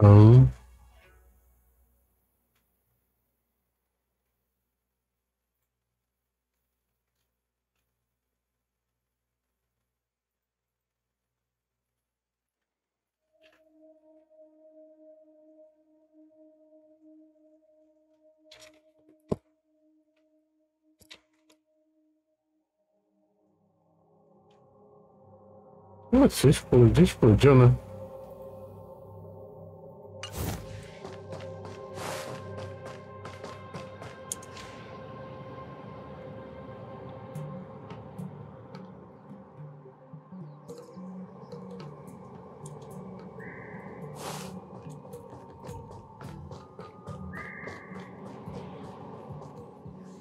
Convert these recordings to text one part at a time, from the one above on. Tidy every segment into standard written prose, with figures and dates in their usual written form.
Hum. Como assim explodiu? Explodiu, né?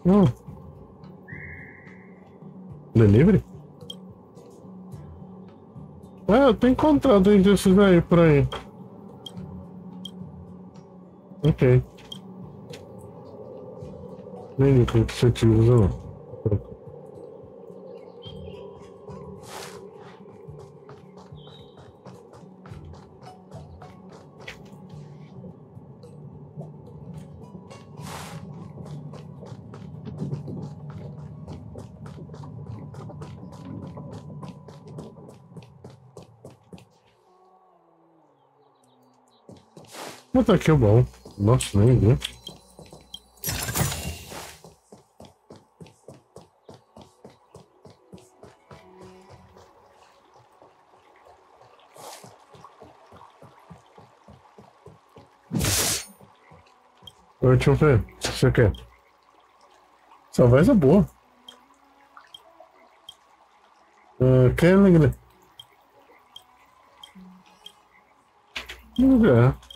Hum. Delivery? Eu tô encontrando um desses aí por aí. Ok. Nem o que você te usa, não. Mas tá aqui o bom. Nossa, nem vi. Deixa eu ver. O que você quer? Essa voz é boa. Quem é alegre? É.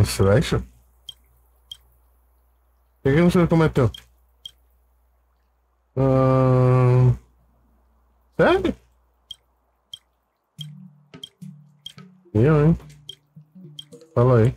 Silêncio? O que você cometeu? Ah, sério? Eu, hein? Fala aí.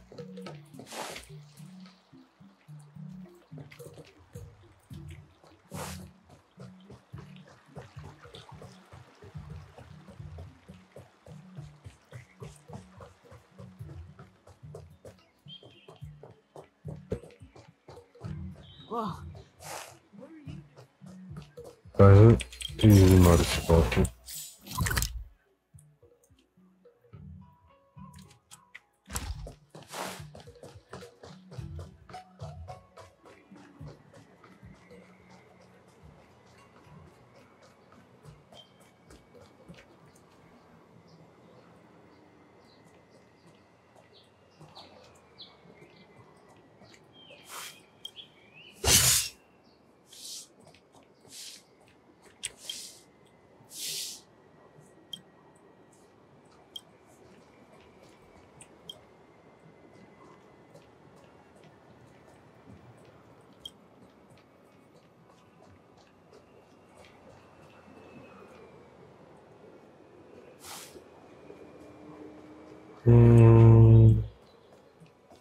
Casa de ignora esse ponto.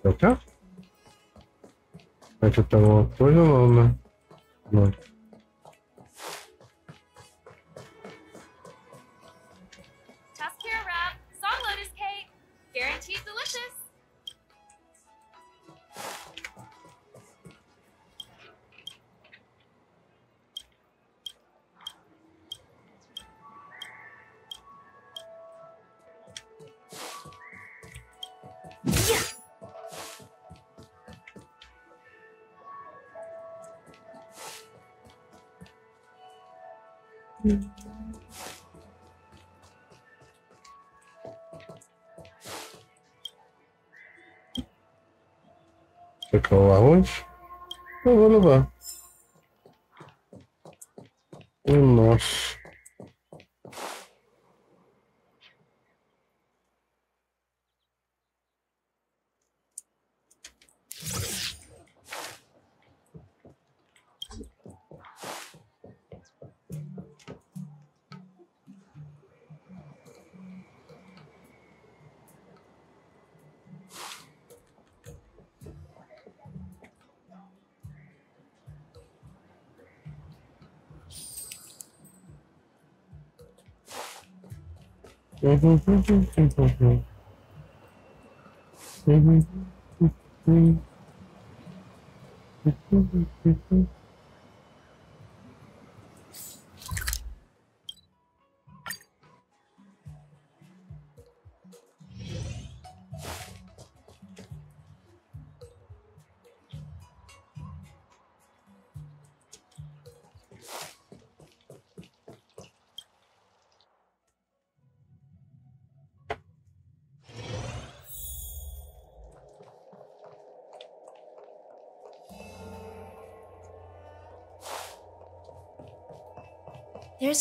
É o quê? Aqui tá uma coisa não, né? Não. Tuskira wrap, song lotus cake, guaranteed delicious. Você quer o arroz? Eu vou levar. Nossa.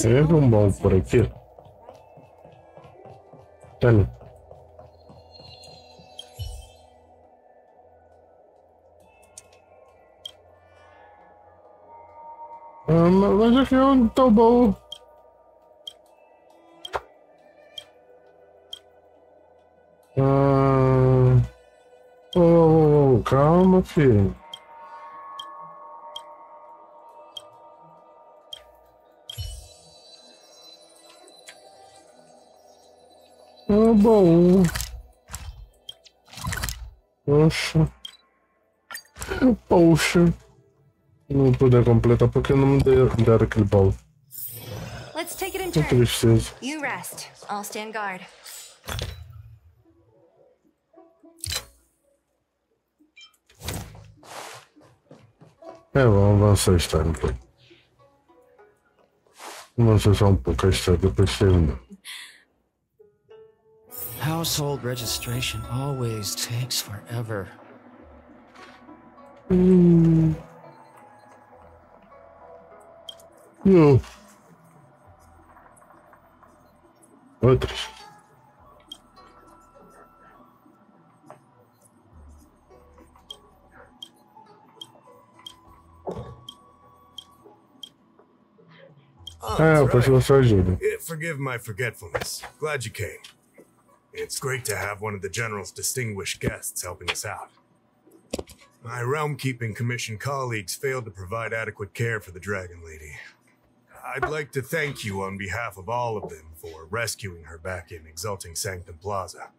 Teve um bom por aqui. Tá ali. Mas aqui não tá bom. Calma, filho. Bom. Poxa. Poxa. Não pude completar porque não me deram aquele baú. Let's take it in Não turn. preciso. You rest. I'll stand guard. Vamos avançar a história um pouco. Vamos avançar um pouco a história, depois termina. Household registration always takes forever. Não. Outros. Posso sua ajuda. Forgive my forgetfulness. Glad you came. It's great to have one of the General's distinguished guests helping us out. My realm-keeping commission colleagues failed to provide adequate care for the Dragon Lady. I'd like to thank you on behalf of all of them for rescuing her back in Exalting Sanctum Plaza.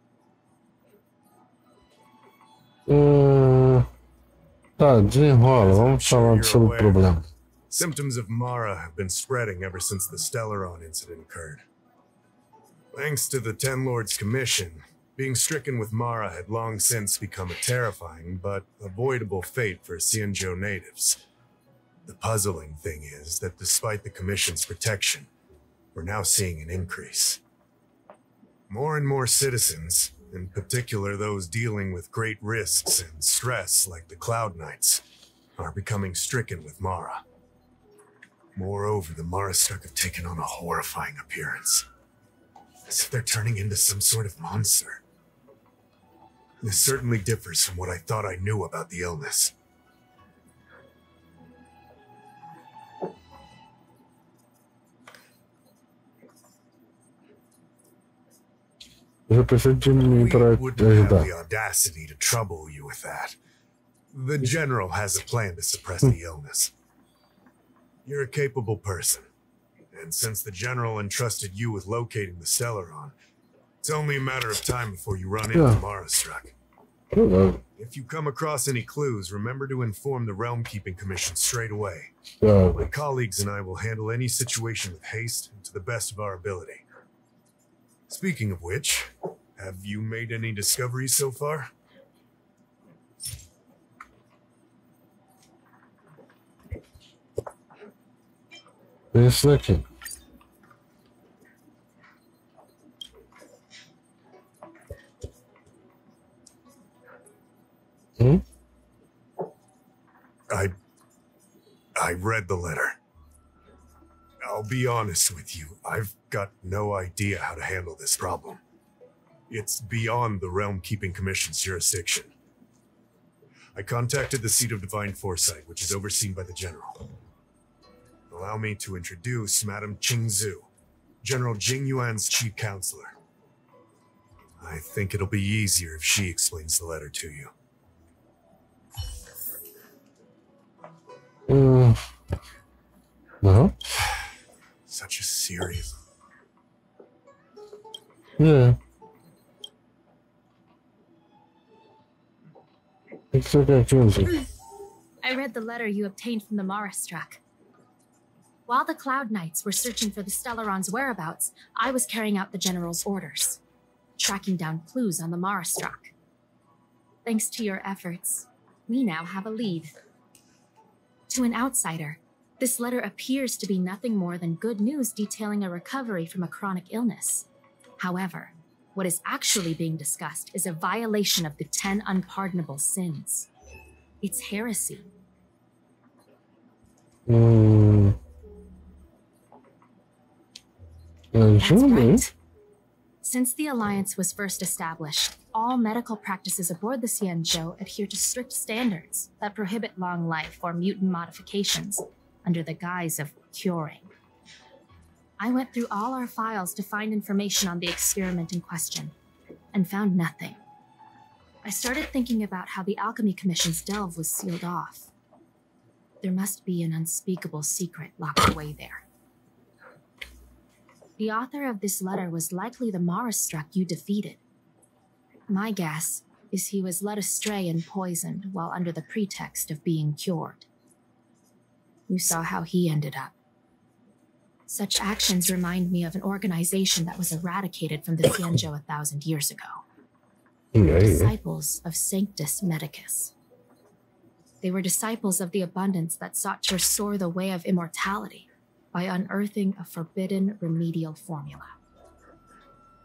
Tá, desenrola. Vamos falar sobre o problema. Symptoms of Mara have been spreading ever since the Stellaron incident occurred. Thanks to the Ten Lords' commission, being stricken with Mara had long since become a terrifying but avoidable fate for Xianzhou natives. The puzzling thing is that despite the commission's protection, we're now seeing an increase. More and more citizens, in particular those dealing with great risks and stress like the Cloud Knights, are becoming stricken with Mara. Moreover, the Marastruck have taken on a horrifying appearance. As if they're turning into some sort of monster. This certainly differs from what I thought I knew about the illness. Eu preciso de mim para wouldn't have ajudar. the audacity to trouble you with that. The General has a plan to suppress the illness. You're a capable person, and since the General entrusted you with locating the Stellaron, it's only a matter of time before you run into Marastruck. If you come across any clues, remember to inform the Realm Keeping Commission straight away. My colleagues and I will handle any situation with haste and to the best of our ability. Speaking of which, have you made any discoveries so far? Esse daqui. I read the letter. I'll be honest with you, I've got no idea how to handle this problem. It's beyond the Realm Keeping Commission's jurisdiction. I contacted the Seat of Divine Foresight, which is overseen by the General. Allow me to introduce Madame Qingzhu, General Jing Yuan's chief counselor. I think it'll be easier if she explains the letter to you. No? Such a serious... Yeah. It's so confusing. I read the letter you obtained from the Marastruck. While the Cloud Knights were searching for the Stellaron's whereabouts, I was carrying out the General's orders, tracking down clues on the Marastruck. Thanks to your efforts, we now have a lead. To an outsider, this letter appears to be nothing more than good news detailing a recovery from a chronic illness. However, what is actually being discussed is a violation of the 10 unpardonable sins. It's heresy. That's right. Since the Alliance was first established, all medical practices aboard the Xianzhou adhere to strict standards that prohibit long life or mutant modifications under the guise of curing. I went through all our files to find information on the experiment in question, and found nothing. I started thinking about how the Alchemy Commission's delve was sealed off. There must be an unspeakable secret locked away there. The author of this letter was likely the Marastruck you defeated. My guess is he was led astray and poisoned while under the pretext of being cured. You saw how he ended up. Such actions remind me of an organization that was eradicated from the Xianzhou 1,000 years ago. The Disciples of Sanctus Medicus. They were disciples of the abundance that sought to restore the way of immortality by unearthing a forbidden remedial formula.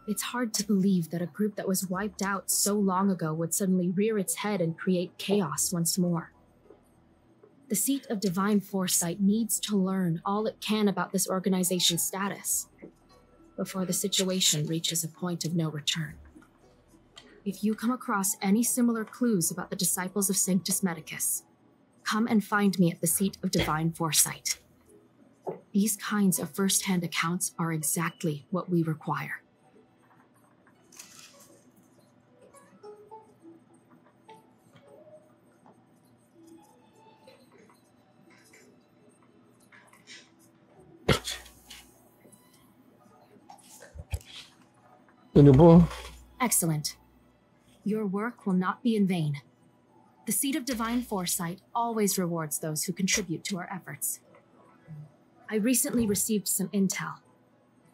It's hard to believe that a group that was wiped out so long ago would suddenly rear its head and create chaos once more. The seat of divine foresight needs to learn all it can about this organization's status before the situation reaches a point of no return. If you come across any similar clues about the Disciples of Sanctus Medicus, come and find me at the seat of divine foresight. These kinds of first-hand accounts are exactly what we require. Excellent. Your work will not be in vain. The seat of divine foresight always rewards those who contribute to our efforts. I recently received some intel.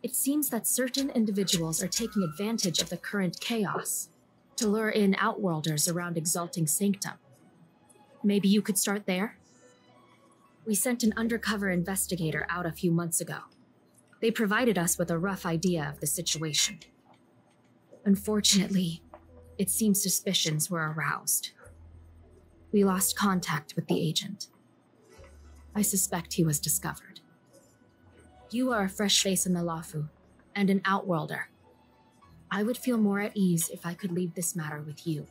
It seems that certain individuals are taking advantage of the current chaos to lure in outworlders around Exalting Sanctum. Maybe you could start there? We sent an undercover investigator out a few months ago. They provided us with a rough idea of the situation. Unfortunately, it seems suspicions were aroused. We lost contact with the agent. I suspect he was discovered. You are a fresh face in the Lafu, and an outworlder. I would feel more at ease if I could leave this matter with you.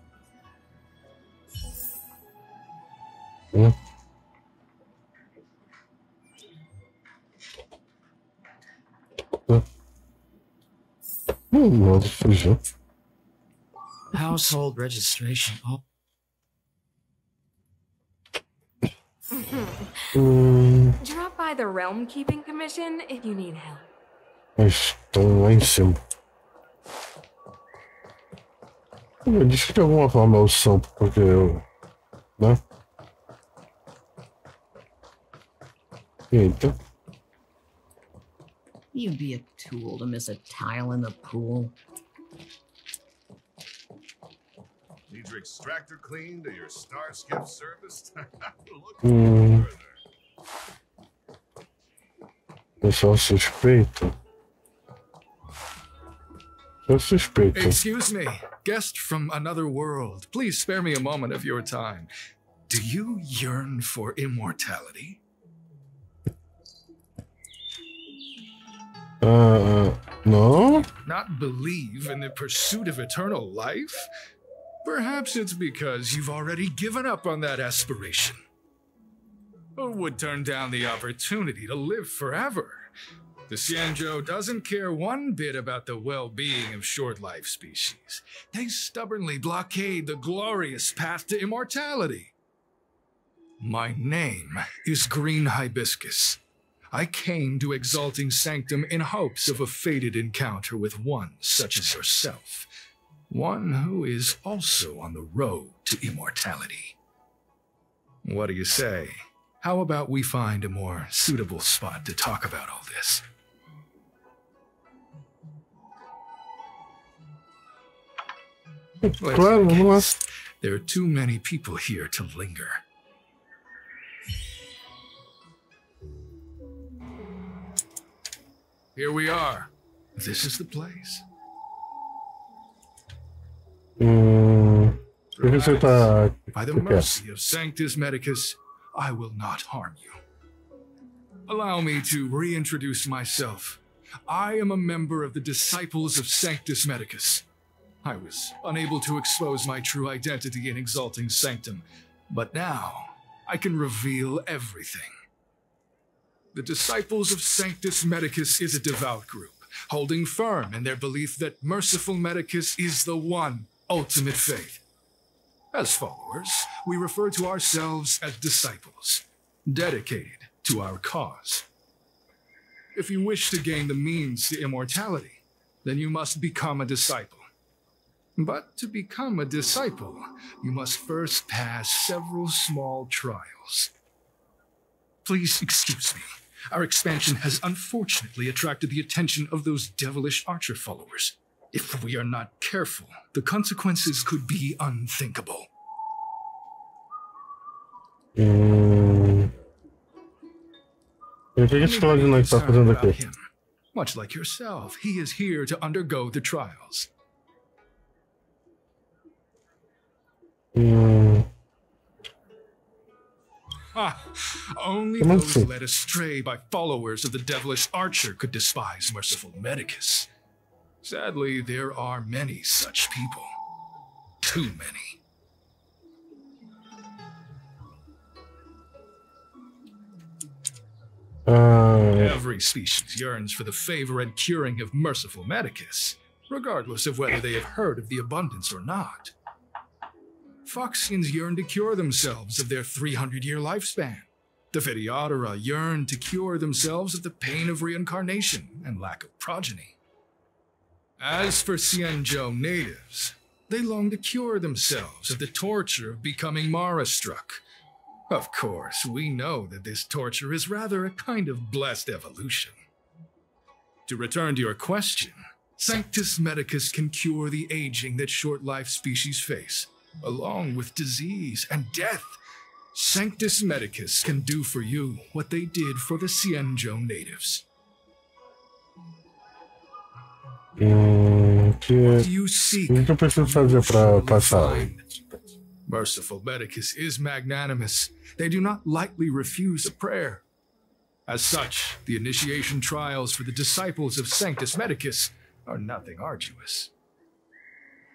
Yeah. Household registration. Oh. Drop by the Realm Keeping Commission if you need help. Estão lá em cima. Diz que tem alguma maldição, porque eu. Né? Eita. You'd be a tool to miss a tile in the pool. Need your extractor cleaned or your star skip serviced? Look further. Pessoal suspeito. Eu suspeito. Excuse me, guest from another world. Please spare me a moment of your time. Do you yearn for immortality? No? Not believe in the pursuit of eternal life? Perhaps it's because you've already given up on that aspiration. Who would turn down the opportunity to live forever? The Xianzhou doesn't care one bit about the well-being of short-life species. They stubbornly blockade the glorious path to immortality. My name is Green Hibiscus. I came to Exalting Sanctum in hopes of a fated encounter with one such as yourself. One who is also on the road to immortality. What do you say? How about we find a more suitable spot to talk about all this? Claro, vamos lá. There are too many people here to linger. Here we are. This is the place. Por que você tá... By the Você quer? mercy of Sanctus Medicus, I will not harm you. Allow me to reintroduce myself. I am a member of the Disciples of Sanctus Medicus. I was unable to expose my true identity in Exalting Sanctum, but now I can reveal everything. The Disciples of Sanctus Medicus is a devout group, holding firm in their belief that merciful Medicus is the one ultimate faith. As followers, we refer to ourselves as disciples, dedicated to our cause. If you wish to gain the means to immortality, then you must become a disciple. But to become a disciple, you must first pass several small trials. Please excuse me. Our expansion has unfortunately attracted the attention of those devilish archer followers. If we are not careful, the consequences could be unthinkable. O que esse Claudinho está fazendo About aqui? him. Much like yourself, he is here to undergo the trials. Only those led astray by followers of the devilish archer could despise merciful Medicus. Sadly, there are many such people. Too many. Every species yearns for the favor and curing of merciful Medicus, regardless of whether they have heard of the abundance or not. Foxians yearn to cure themselves of their 300-year lifespan. The Vitiatara yearn to cure themselves of the pain of reincarnation and lack of progeny. As for Xianzhou natives, they long to cure themselves of the torture of becoming Mara-struck. Of course, we know that this torture is rather a kind of blessed evolution. To return to your question, Sanctus Medicus can cure the aging that short-life species face, along with disease and death. Sanctus Medicus can do for you what they did for the Xianzhou natives. What do you seek? O que eu preciso fazer para passar? Merciful Medicus is magnanimous. They do not lightly refuse a prayer. As such, the initiation trials for the Disciples of Sanctus Medicus are nothing arduous.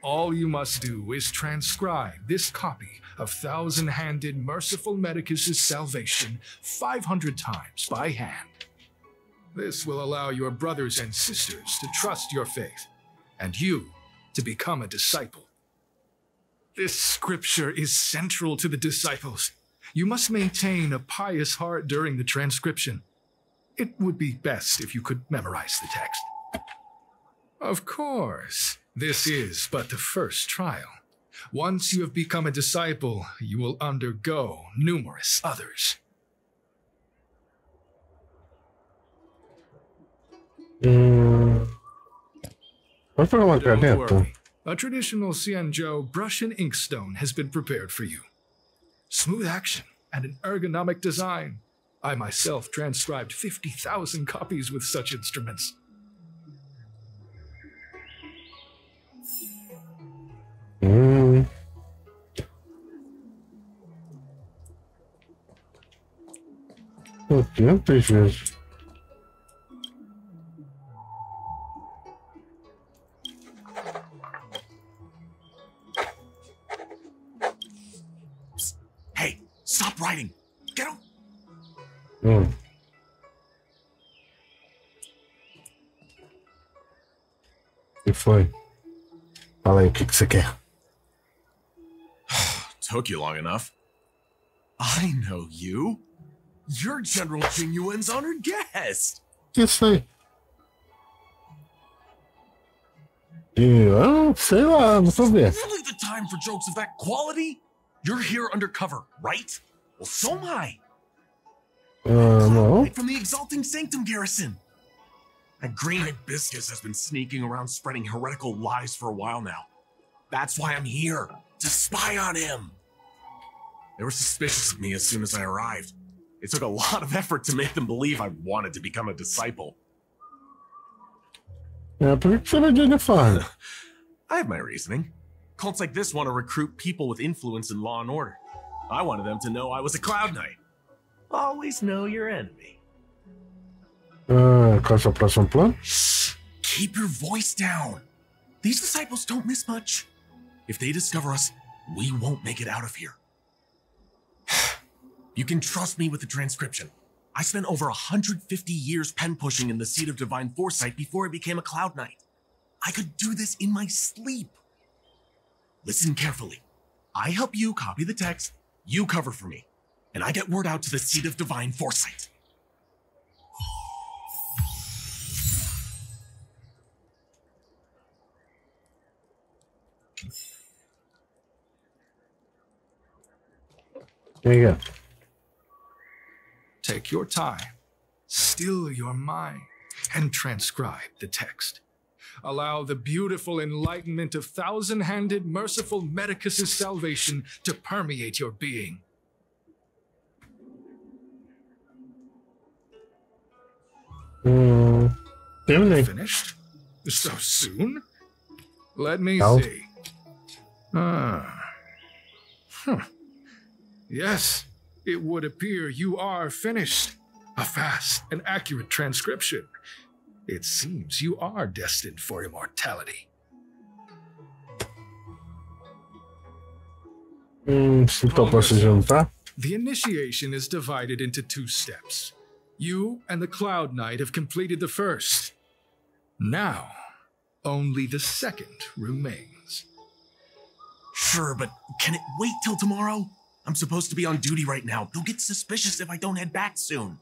All you must do is transcribe this copy of Thousand-Handed Merciful Medicus's Salvation 500 times by hand. This will allow your brothers and sisters to trust your faith, and you to become a disciple. This scripture is central to the disciples. You must maintain a pious heart during the transcription. It would be best if you could memorize the text. Of course, this is but the first trial. Once you have become a disciple, you will undergo numerous others. Vamos pegar uma Don't caneta? worry. A traditional Xianzhou brush and inkstone has been prepared for you. Smooth action and an ergonomic design. I myself transcribed 50,000 copies with such instruments. Pô, 500 vezes. Hey, stop writing. Get him. O que foi? Fala aí, o que você quer? Took you long enough. I know you. You're General Genuine's honored guest. Isso aí. Eu sei lá, não tô vendo. Really the time for jokes of that quality? You're here undercover, right? Well, so am I. Não. From the Exalting Sanctum garrison. That green hibiscus has been sneaking around spreading heretical lies for a while now. That's why I'm here, to spy on him. They were suspicious of me as soon as I arrived. It took a lot of effort to make them believe I wanted to become a disciple. Por que você vai de uniforme? I have my reasoning. Cults like this want to recruit people with influence in law and order. I wanted them to know I was a Cloud Knight. Always know your enemy. Qual é o seu próximo plano? Shh! Keep your voice down. These disciples don't miss much. If they discover us, we won't make it out of here. You can trust me with the transcription. I spent over 150 years pen pushing in the seat of divine foresight before I became a Cloud Knight. I could do this in my sleep. Listen carefully. I help you copy the text, you cover for me, and I get word out to the seat of divine foresight. There you go. Take your time, still your mind, and transcribe the text. Allow the beautiful enlightenment of thousand-handed, merciful Medicus' salvation to permeate your being. Terminei. Finished? So soon? Let me No. see. Yes, it would appear you are finished. A fast and accurate transcription. It seems you are destined for immortality. Então posso juntar? The initiation is divided into 2 steps. You and the Cloud Knight have completed the first. Now, only the second remains. Sure, but can it wait till tomorrow? I'm supposed to be on duty right now. They'll get suspicious if I don't head back soon.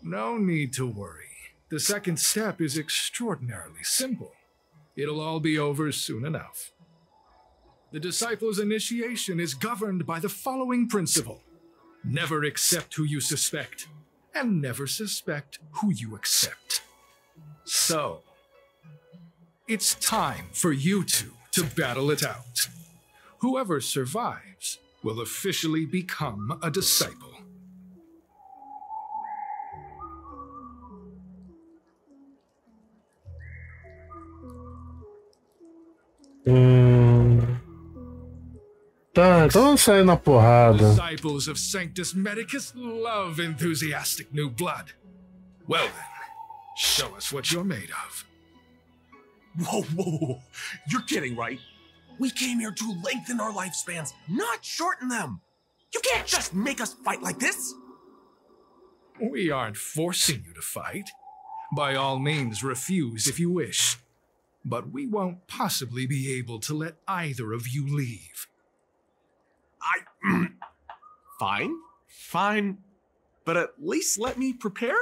No need to worry. The second step is extraordinarily simple. It'll all be over soon enough. The disciple's initiation is governed by the following principle. Never accept who you suspect, and never suspect who you accept. So, it's time for you two to battle it out. Whoever survives will officially become a disciple. Tá, então vamos sair na porrada. Disciples of Sanctus Medicus love enthusiastic new blood. Well then, show us what you're made of. Whoa, whoa, whoa. You're kidding, right? We came here to lengthen our lifespans, not shorten them. You can't just make us fight like this. We aren't forcing you to fight. By all means, refuse if you wish. But we won't possibly be able to let either of you leave. Fine. But at least let me prepare.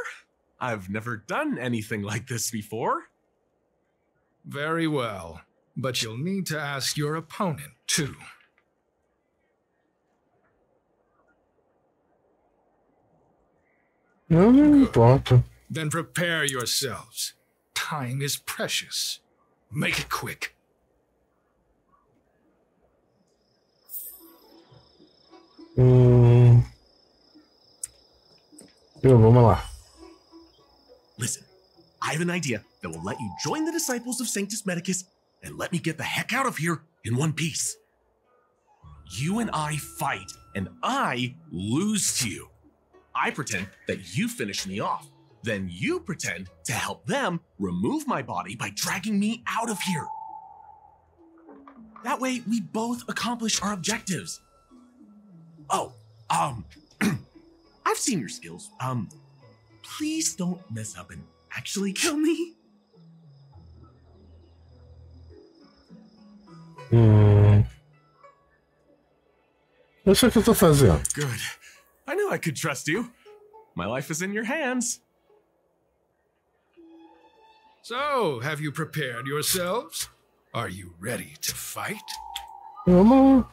I've never done anything like this before. Very well. But you'll need to ask your opponent, too. Não importa. Then prepare yourselves. Time is precious. Make it quick. Vamos lá. Listen, I have an idea that will let you join the Disciples of Sanctus Medicus and let me get the heck out of here in one piece. You and I fight, and I lose to you. I pretend that you finish me off. Then you pretend to help them remove my body by dragging me out of here. That way, we both accomplish our objectives. Oh, I've seen your skills. Please don't mess up and actually kill me. Eu sei o que eu tô fazendo. Good. I knew I could trust you. My life is in your hands. So, have you prepared yourselves? Are you ready to fight? Come on.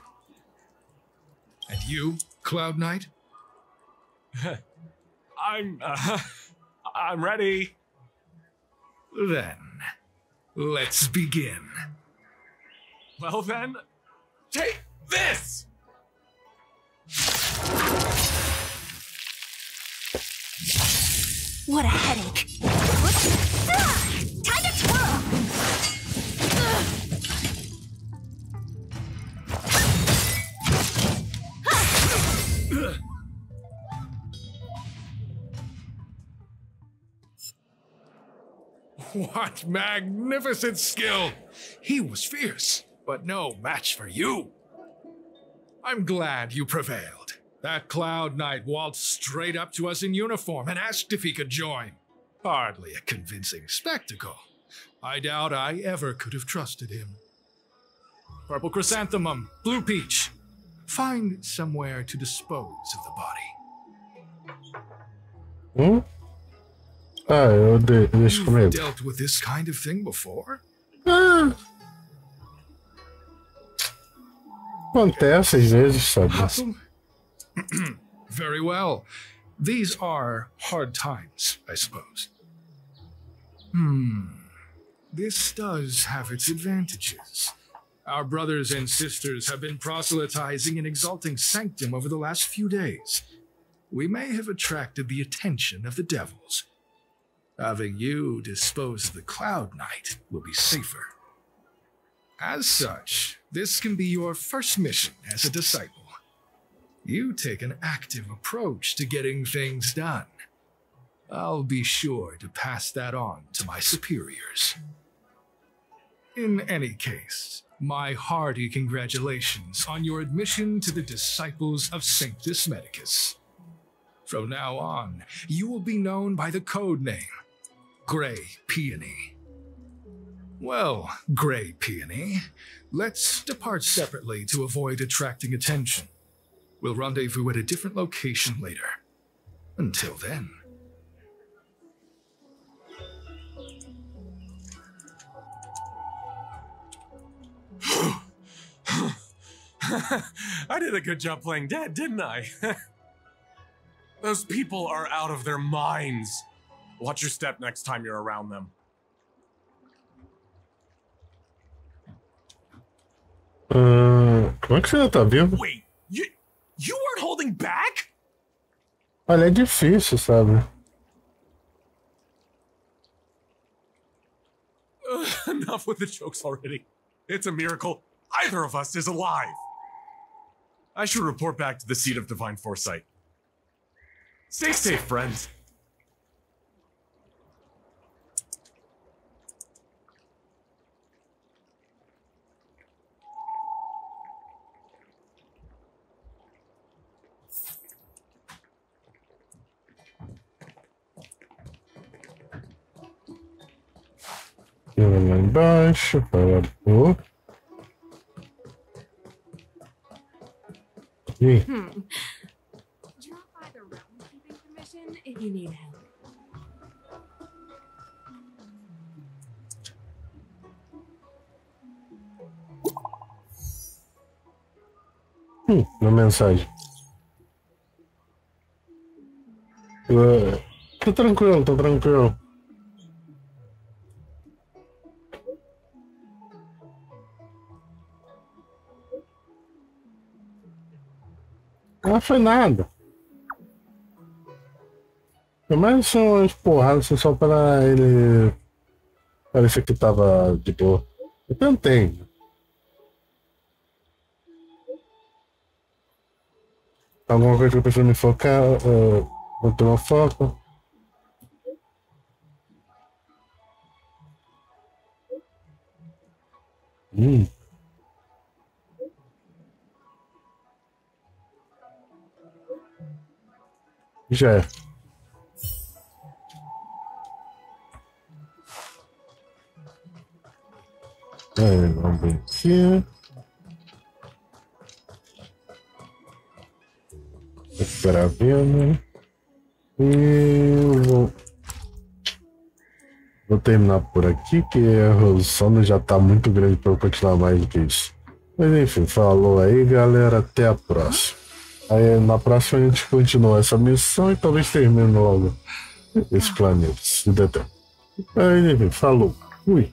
And you, Cloud Knight? I'm ready. Then, let's begin. Well then, take this! What a headache. Time to twirl! What magnificent skill! He was fierce, but no match for you. I'm glad you prevailed. That Cloud Knight waltzed straight up to us in uniform and asked if he could join. Hardly a convincing spectacle. I doubt I ever could have trusted him. Purple Chrysanthemum, Blue Peach. Find somewhere to dispose of the body. Ah, deixa comigo. You've dealt with this kind of thing before? Ah. Acontece às vezes, sabe? Very well. These are hard times, I suppose. This does have its advantages. Our brothers and sisters have been proselytizing and exalting sanctum over the last few days. We may have attracted the attention of the devils. Having you dispose of the Cloud Knight will be safer. As such, this can be your first mission as a disciple. You take an active approach to getting things done. I'll be sure to pass that on to my superiors. In any case, my hearty congratulations on your admission to the Disciples of Sanctus Medicus. From now on, you will be known by the code name, Grey Peony. Well, Grey Peony, let's depart separately to avoid attracting attention. We'll rendezvous at a different location later. Until then. I did a good job playing dead, didn't I? Those people are out of their minds. Watch your step next time you're around them. Como é que você ainda tá vivo? Wait, you weren't holding back? Olha, é difícil, sabe? Enough with the jokes already. It's a miracle either of us is alive. I should report back to the seat of divine foresight. Stay safe, friends. Lá embaixo, para o... Ih. Drop by the realm keeping commission if you need help. Uma mensagem. Tô tranquilo, tô tranquilo. Não foi nada. Foi mais são umas porradas assim, só para ele parecer que tava de boa. Eu tentei. Alguma coisa que eu preciso me focar, vou ter uma foco. Já é. Vamos ver aqui. recuperar a vida. E vou terminar por aqui, que o sono já tá muito grande para eu continuar mais do que isso. Mas enfim, falou aí, galera, até a próxima. Aí na próxima a gente continua essa missão e talvez termine logo esse planeta, se der tempo. Aí enfim, falou, fui.